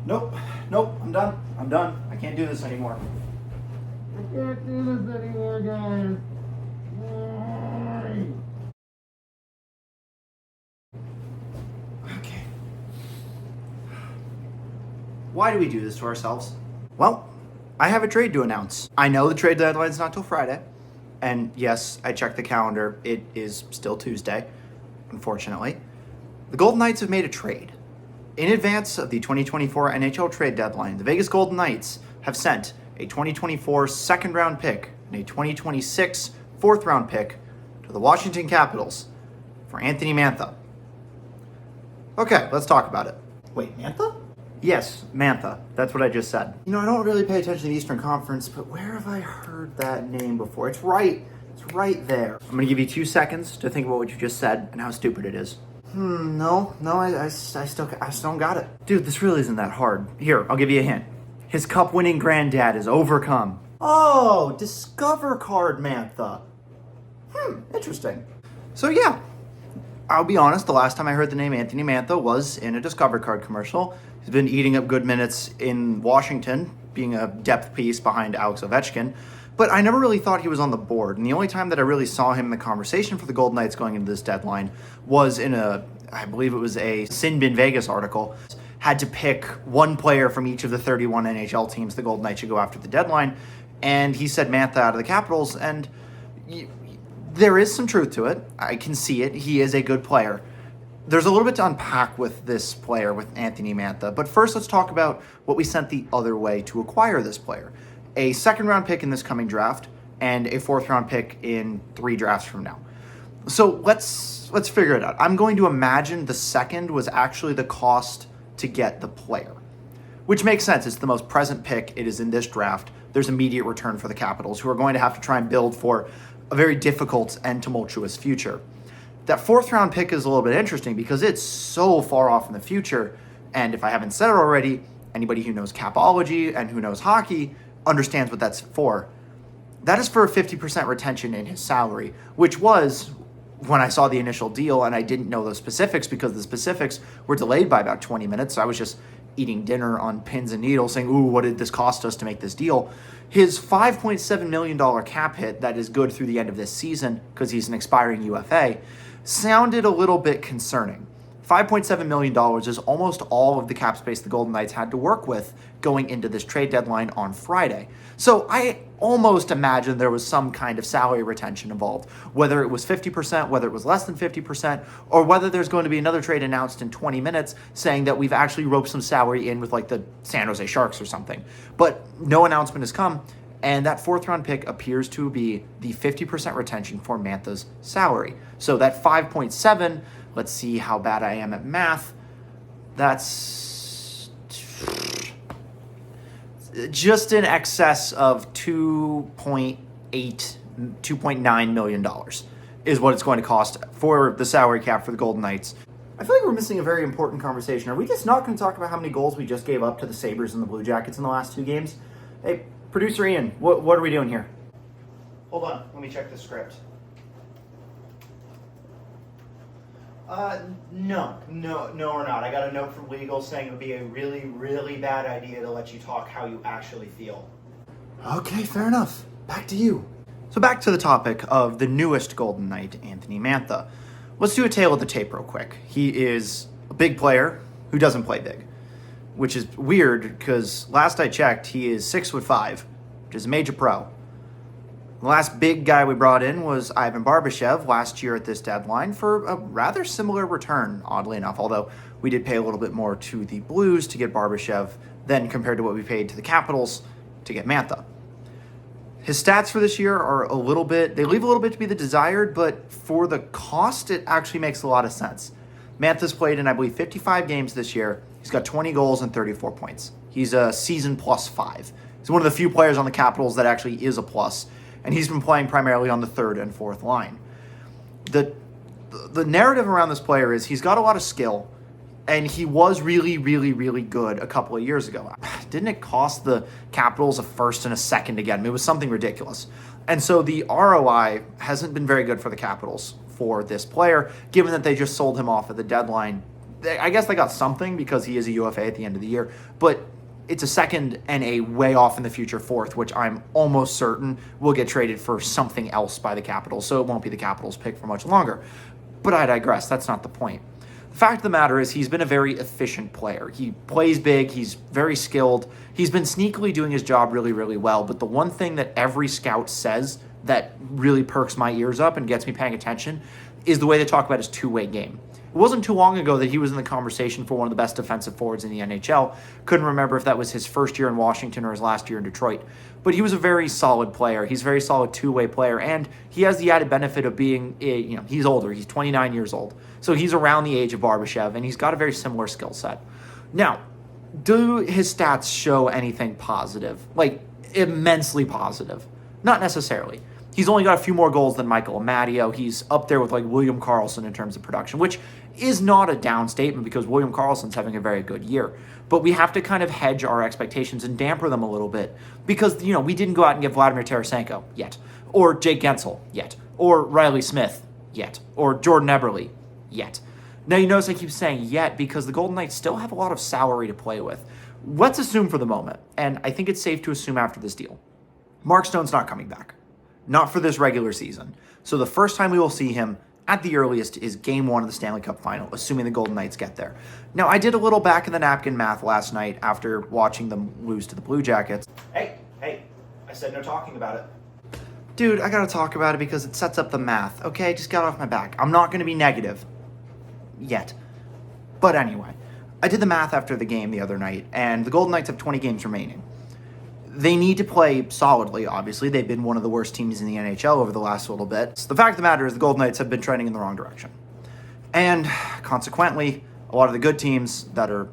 Nope. Nope. I'm done. I'm done. I can't do this anymore. I can't do this anymore, guys. Why? Okay. Why do we do this to ourselves? Well, I have a trade to announce. I know the trade deadline's not till Friday. And yes, I checked the calendar. It is still Tuesday, unfortunately. The Golden Knights have made a trade. In advance of the 2024 NHL trade deadline, the Vegas Golden Knights have sent a 2024 second round pick and a 2026 fourth round pick to the Washington Capitals for Anthony Mantha. Okay, let's talk about it. Wait, Mantha? Yes, Mantha. That's what I just said. You know, I don't really pay attention to the Eastern Conference, but where have I heard that name before? It's right there. I'm gonna give you 2 seconds to think about what you just said and how stupid it is. No, I still don't got it. Dude, this really isn't that hard. Here, I'll give you a hint. His cup-winning granddad is overcome. Oh, Discover Card Mantha. Interesting. So yeah, I'll be honest, the last time I heard the name Anthony Mantha was in a Discover Card commercial. He's been eating up good minutes in Washington, being a depth piece behind Alex Ovechkin. But I never really thought he was on the board. And the only time that I really saw him in the conversation for the Golden Knights going into this deadline was in I believe it was a Sin Bin Vegas article. Had to pick one player from each of the 31 NHL teams the Golden Knights should go after the deadline. And he said Mantha out of the Capitals. And there is some truth to it. I can see it. He is a good player. There's a little bit to unpack with this player, with Anthony Mantha. But first, let's talk about what we sent the other way to acquire this player. A second-round pick in this coming draft and a fourth-round pick in 3 drafts from now. So let's figure it out. I'm going to imagine the second was actually the cost to get the player, which makes sense. It's the most present pick. It is in this draft. There's immediate return for the Capitals, who are going to have to try and build for a very difficult and tumultuous future. That fourth-round pick is a little bit interesting because it's so far off in the future. And if I haven't said it already, anybody who knows capology and who knows hockey understands what that's for. That is for a 50% retention in his salary, which was when I saw the initial deal, and I didn't know the specifics because the specifics were delayed by about 20 minutes. So I was just eating dinner on pins and needles saying, ooh, what did this cost us to make this deal? His $5.7 million cap hit that is good through the end of this season because he's an expiring UFA sounded a little bit concerning. $5.7 million is almost all of the cap space the Golden Knights had to work with going into this trade deadline on Friday. So I almost imagine there was some kind of salary retention involved, whether it was 50%, whether it was less than 50%, or whether there's going to be another trade announced in 20 minutes saying that we've actually roped some salary in with like the San Jose Sharks or something. But no announcement has come, and that fourth round pick appears to be the 50% retention for Mantha's salary. So that 5.7, let's see how bad I am at math. That's just in excess of $2.9 million is what it's going to cost for the salary cap for the Golden Knights. I feel like we're missing a very important conversation. Are we just not going to talk about how many goals we just gave up to the Sabres and the Blue Jackets in the last 2 games? Hey, producer Ian, what are we doing here? Hold on, let me check the script. No, we're not. I got a note from legal saying it would be a really, really bad idea to let you talk how you actually feel. Okay, fair enough. Back to you. So back to the topic of the newest Golden Knight, Anthony Mantha. Let's do a tale of the tape real quick. He is a big player who doesn't play big, which is weird because last I checked, he is 6'5", which is a major pro. The last big guy we brought in was Ivan Barbashev last year at this deadline for a rather similar return, oddly enough, although we did pay a little bit more to the Blues to get Barbashev than compared to what we paid to the Capitals to get Mantha. His stats for this year are they leave a little bit to be the desired, but for the cost, it actually makes a lot of sense. Mantha's played in, I believe, 55 games this year. He's got 20 goals and 34 points. He's a season +5. He's one of the few players on the Capitals that actually is a plus. And he's been playing primarily on the third and fourth line. The narrative around this player is he's got a lot of skill, and he was really, really, really good a couple of years ago. Didn't it cost the Capitals a first and a second to get him? It was something ridiculous. And so the ROI hasn't been very good for the Capitals for this player, given that they just sold him off at the deadline I guess they got something because he is a UFA at the end of the year, but it's a second and a way off in the future fourth, which I'm almost certain will get traded for something else by the Capitals, so it won't be the Capitals' pick for much longer. But I digress. That's not the point. The fact of the matter is he's been a very efficient player. He plays big. He's very skilled. He's been sneakily doing his job really, really well. But the one thing that every scout says that really perks my ears up and gets me paying attention is the way they talk about his two-way game. It wasn't too long ago that he was in the conversation for one of the best defensive forwards in the NHL. Couldn't remember if that was his first year in Washington or his last year in Detroit. But he was a very solid player. He's a very solid two-way player, and he has the added benefit of being, he's older. He's 29 years old. So he's around the age of Barbashev, and he's got a very similar skill set. Now, do his stats show anything positive? Like, immensely positive? Not necessarily. He's only got a few more goals than Michael Amadio. He's up there with like William Karlsson in terms of production, which is not a down statement because William Karlsson's having a very good year. But we have to kind of hedge our expectations and damper them a little bit because, we didn't go out and get Vladimir Tarasenko yet, or Jake Gensel yet, or Riley Smith yet, or Jordan Eberle yet. Now, you notice I keep saying yet because the Golden Knights still have a lot of salary to play with. Let's assume for the moment, and I think it's safe to assume after this deal, Mark Stone's not coming back. Not for this regular season. So the first time we will see him at the earliest is Game 1 of the Stanley Cup Final, assuming the Golden Knights get there. Now, I did a little back-of-the-napkin math last night after watching them lose to the Blue Jackets. Hey, I said no talking about it. Dude, I gotta talk about it because it sets up the math, okay? Just got off my back. I'm not gonna be negative. Yet. But anyway, I did the math after the game the other night, and the Golden Knights have 20 games remaining. They need to play solidly, obviously. They've been one of the worst teams in the NHL over the last little bit. So the fact of the matter is the Golden Knights have been trending in the wrong direction. And consequently, a lot of the good teams that are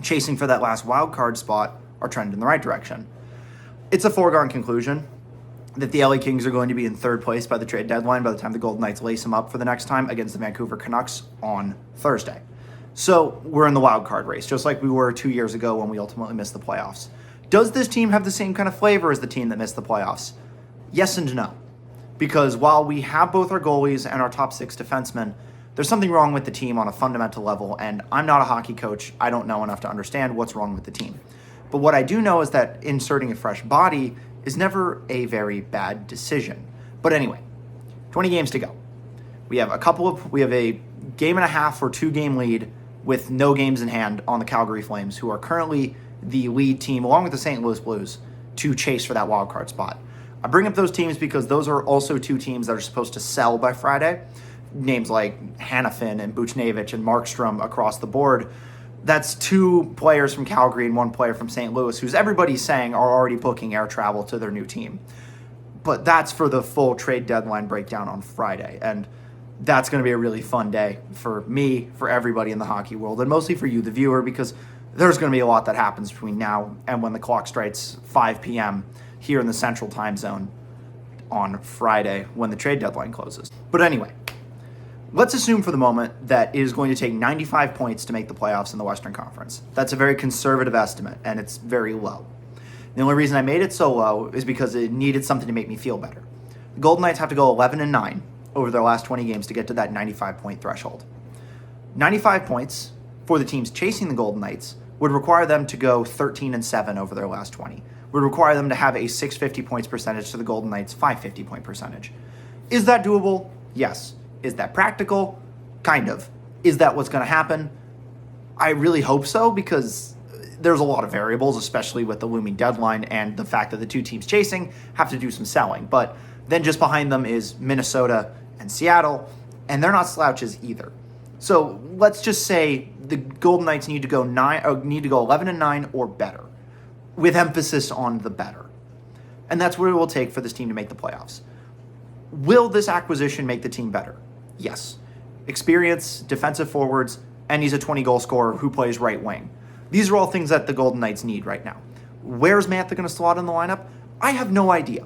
chasing for that last wild card spot are trending in the right direction. It's a foregone conclusion that the LA Kings are going to be in third place by the trade deadline by the time the Golden Knights lace them up for the next time against the Vancouver Canucks on Thursday. So we're in the wild card race, just like we were 2 years ago when we ultimately missed the playoffs. Does this team have the same kind of flavor as the team that missed the playoffs? Yes and no. Because while we have both our goalies and our top six defensemen, there's something wrong with the team on a fundamental level, and I'm not a hockey coach. I don't know enough to understand what's wrong with the team. But what I do know is that inserting a fresh body is never a very bad decision. But anyway, 20 games to go. We have a game and a half or 2-game lead with no games in hand on the Calgary Flames, who are currently the lead team, along with the St. Louis Blues, to chase for that wild card spot. I bring up those teams because those are also two teams that are supposed to sell by Friday. Names like Hanifin and Buchnevich and Markstrom across the board. That's 2 players from Calgary and 1 player from St. Louis, who's everybody's saying are already booking air travel to their new team. But that's for the full trade deadline breakdown on Friday. And that's going to be a really fun day for me, for everybody in the hockey world, and mostly for you, the viewer, because there's going to be a lot that happens between now and when the clock strikes 5 p.m. here in the Central Time Zone on Friday when the trade deadline closes. But anyway, let's assume for the moment that it is going to take 95 points to make the playoffs in the Western Conference. That's a very conservative estimate, and it's very low. The only reason I made it so low is because it needed something to make me feel better. The Golden Knights have to go 11-9 over their last 20 games to get to that 95-point threshold. 95 points for the teams chasing the Golden Knights would require them to go 13-7 over their last 20. Would require them to have a 650 points percentage to the Golden Knights' 550 point percentage. Is that doable? Yes. Is that practical? Kind of. Is that what's going to happen? I really hope so, because there's a lot of variables, especially with the looming deadline and the fact that the two teams chasing have to do some selling. But then just behind them is Minnesota and Seattle, and they're not slouches either. So let's just say the Golden Knights need to go 11-9 or better, with emphasis on the better. And that's what it will take for this team to make the playoffs. Will this acquisition make the team better? Yes. Experience, defensive forwards, and he's a 20-goal scorer who plays right wing. These are all things that the Golden Knights need right now. Where's Mantha going to slot in the lineup? I have no idea.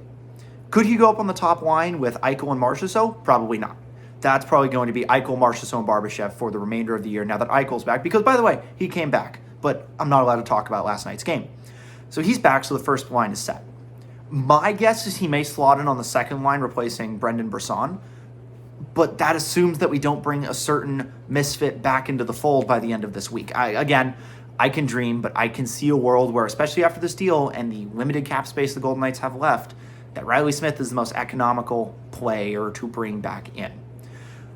Could he go up on the top line with Eichel and Marchessault? Probably not. That's probably going to be Eichel, Marchessault, and Barbashev for the remainder of the year now that Eichel's back. Because, by the way, he came back, but I'm not allowed to talk about last night's game. So he's back, so the first line is set. My guess is he may slot in on the second line, replacing Brendan Brisson. but that assumes that we don't bring a certain misfit back into the fold by the end of this week. I can dream, but I can see a world where, especially after this deal and the limited cap space the Golden Knights have left, that Riley Smith is the most economical player to bring back in.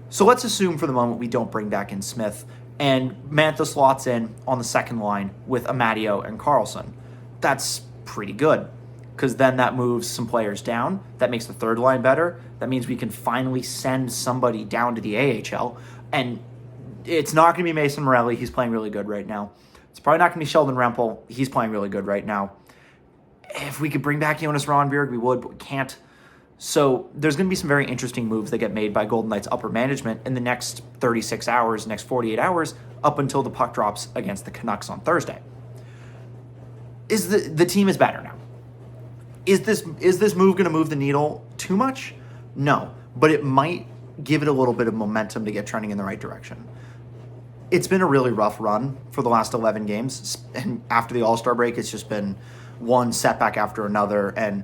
So let's assume for the moment we don't bring back in Smith, and Mantha slots in on the second line with Amadio and Carlson. That's pretty good, because then that moves some players down. That makes the third line better. That means we can finally send somebody down to the AHL, and it's not going to be Mason Morelli. He's playing really good right now. It's probably not going to be Sheldon Rempel. He's playing really good right now. If we could bring back Jonas Ronberg, we would, but we can't. So there's going to be some very interesting moves that get made by Golden Knights upper management in the next 36 hours, next 48 hours, up until the puck drops against the Canucks on Thursday. The team is better now. Is this move going to move the needle too much? No, but it might give it a little bit of momentum to get trending in the right direction. It's been a really rough run for the last 11 games, and after the All-Star break, it's just been one setback after another, and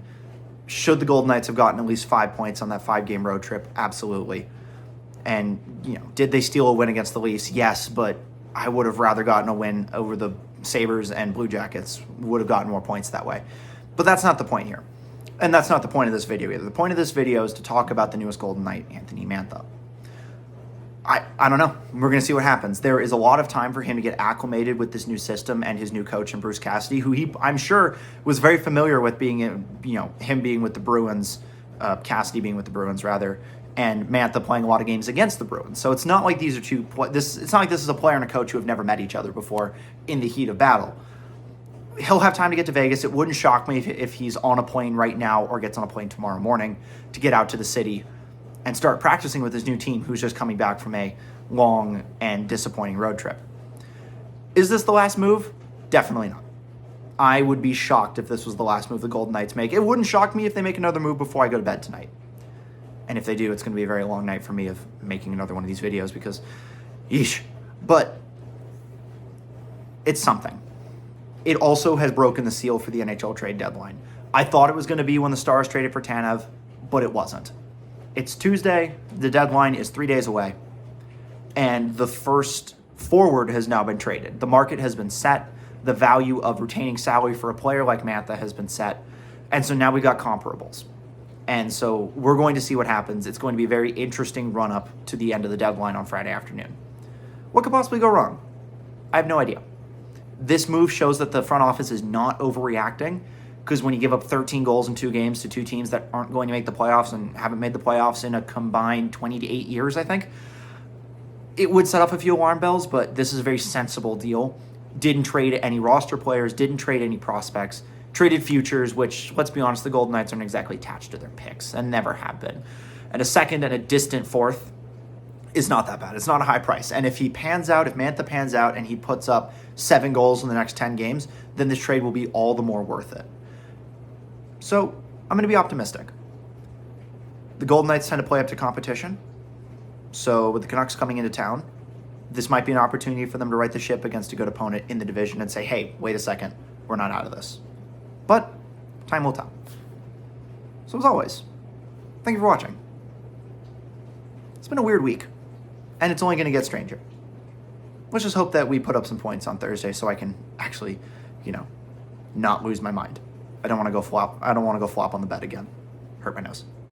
should the Golden Knights have gotten at least 5 points on that 5-game road trip? Absolutely. And, did they steal a win against the Leafs? Yes, but I would have rather gotten a win over the Sabres and Blue Jackets, would have gotten more points that way. But that's not the point here. And that's not the point of this video either. The point of this video is to talk about the newest Golden Knight, Anthony Mantha. I don't know. We're going to see what happens. There is a lot of time for him to get acclimated with this new system and his new coach, and Bruce Cassidy, who I'm sure was very familiar with being, him being with the Bruins, Cassidy being with the Bruins rather, and Mantha playing a lot of games against the Bruins. So it's not like these are it's not like this is a player and a coach who have never met each other before in the heat of battle. He'll have time to get to Vegas. It wouldn't shock me if he's on a plane right now or gets on a plane tomorrow morning to get out to the city and start practicing with his new team, who's just coming back from a long and disappointing road trip. Is this the last move? Definitely not. I would be shocked if this was the last move the Golden Knights make. It wouldn't shock me if they make another move before I go to bed tonight. And if they do, it's going to be a very long night for me of making another one of these videos because, yeesh. But it's something. It also has broken the seal for the NHL trade deadline. I thought it was going to be when the Stars traded for Tanev, but it wasn't. It's Tuesday. The deadline is 3 days away. And the first forward has now been traded. The market has been set. The value of retaining salary for a player like Mantha has been set. And so now we got comparables. And so we're going to see what happens. It's going to be a very interesting run-up to the end of the deadline on Friday afternoon. What could possibly go wrong? I have no idea. This move shows that the front office is not overreacting, because when you give up 13 goals in 2 games to 2 teams that aren't going to make the playoffs and haven't made the playoffs in a combined 28 years, I think, it would set off a few alarm bells, but this is a very sensible deal. Didn't trade any roster players, didn't trade any prospects, traded futures, which, let's be honest, the Golden Knights aren't exactly attached to their picks and never have been. And a second and a distant fourth is not that bad. It's not a high price. And if Mantha pans out and he puts up 7 goals in the next 10 games, then this trade will be all the more worth it. So I'm going to be optimistic. The Golden Knights tend to play up to competition. So with the Canucks coming into town, this might be an opportunity for them to right the ship against a good opponent in the division and say, hey, wait a second, we're not out of this. But time will tell. So as always, thank you for watching. It's been a weird week, and it's only going to get stranger. Let's just hope that we put up some points on Thursday so I can actually, not lose my mind. I don't want to go flop on the bed again. Hurt my nose.